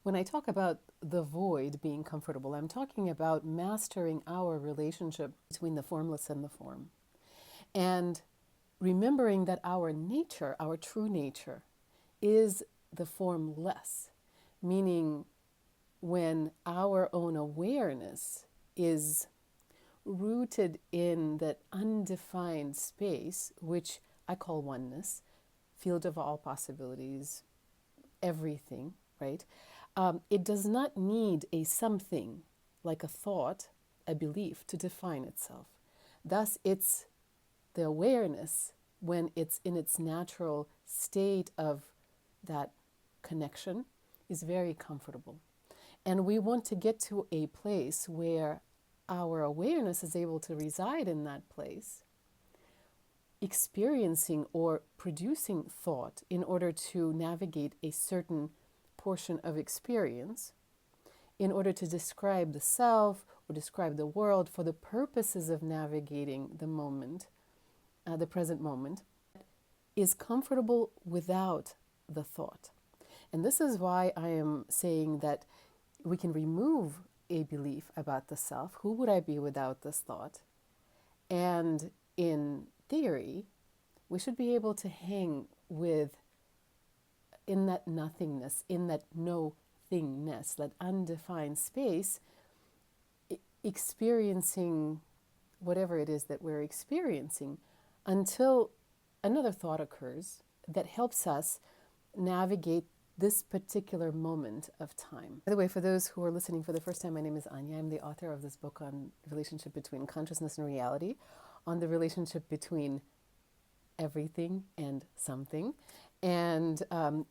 When I talk about the void being comfortable, I'm talking about mastering our relationship between the formless and the form. And remembering that our nature, our true nature, is the formless, meaning when our own awareness is rooted in that undefined space, which I call oneness, field of all possibilities, everything, right? It does not need a something like a thought, a belief to define itself. Thus, it's the awareness when it's in its natural state of that connection is very comfortable. And we want to get to a place where our awareness is able to reside in that place, experiencing or producing thought in order to navigate a certain portion of experience, in order to describe the self or describe the world for the purposes of navigating the moment, the present moment, is comfortable without the thought. And this is why I am saying that we can remove a belief about the self. Who would I be without this thought? And in theory, we should be able to hang with, in that nothingness, in that no thingness, that undefined space, experiencing whatever it is that we're experiencing until another thought occurs that helps us navigate this particular moment of time. By the way, for those who are listening for the first time, my name is Anya. I'm the author of this book on relationship between consciousness and reality, on the relationship between everything and something. And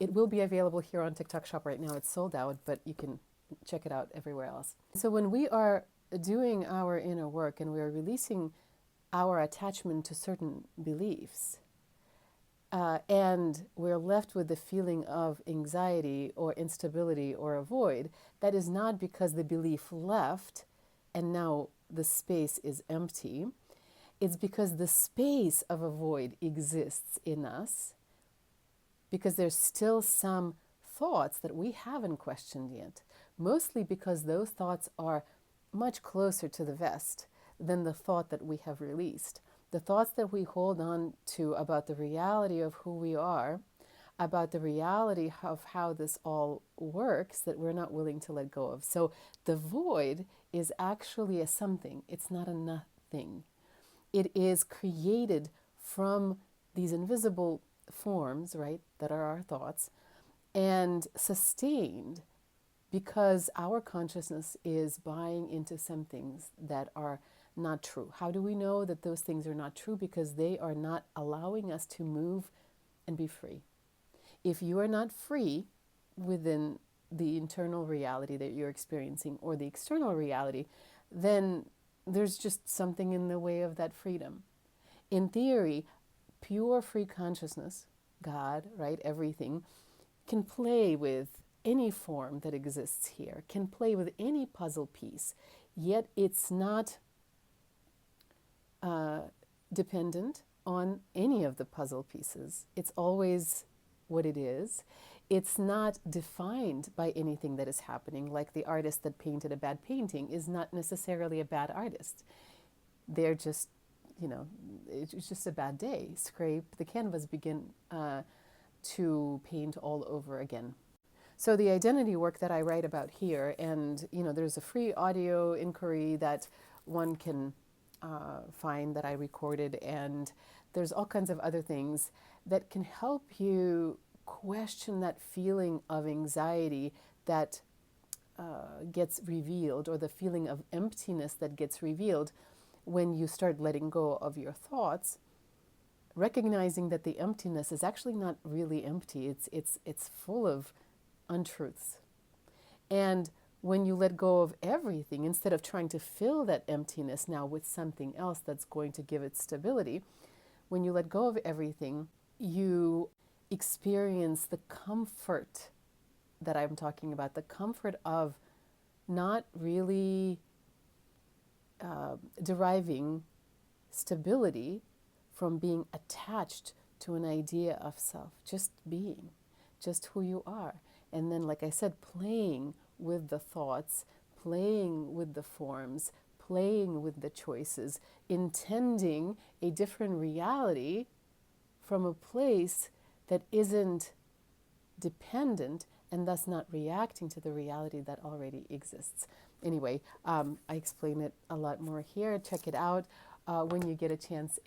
it will be available here on TikTok Shop right now. It's sold out, but you can check it out everywhere else. So when we are doing our inner work and we're releasing our attachment to certain beliefs, and we're left with the feeling of anxiety or instability or a void, that is not because the belief left and now the space is empty. It's because the space of a void exists in us, because there's still some thoughts that we haven't questioned yet, mostly because those thoughts are much closer to the vest than the thought that we have released. The thoughts that we hold on to about the reality of who we are, about the reality of how this all works, that we're not willing to let go of. So the void is actually a something. It's not a nothing. It is created from these invisible forms, right, that are our thoughts, and sustained because our consciousness is buying into some things that are not true. How do we know that those things are not true? Because they are not allowing us to move and be free. If you are not free within the internal reality that you're experiencing or the external reality, then there's just something in the way of that freedom. In theory, pure free consciousness, God, right, everything, can play with any form that exists here, can play with any puzzle piece, yet it's not dependent on any of the puzzle pieces. It's always what it is. It's not defined by anything that is happening, like the artist that painted a bad painting is not necessarily a bad artist. They're just, it's just a bad day. Scrape the canvas, begin to paint all over again. So the identity work that I write about here, and there's a free audio inquiry that one can find that I recorded, and there's all kinds of other things that can help you question that feeling of anxiety that gets revealed, or the feeling of emptiness that gets revealed when you start letting go of your thoughts, recognizing that the emptiness is actually not really empty. It's full of untruths. And when you let go of everything, instead of trying to fill that emptiness now with something else that's going to give it stability, when you let go of everything, you experience the comfort that I'm talking about, the comfort of not really deriving stability from being attached to an idea of self, just being, just who you are. And then, like I said, playing with the thoughts, playing with the forms, playing with the choices, intending a different reality from a place that isn't dependent and thus not reacting to the reality that already exists. Anyway, I explain it a lot more here. Check it out when you get a chance.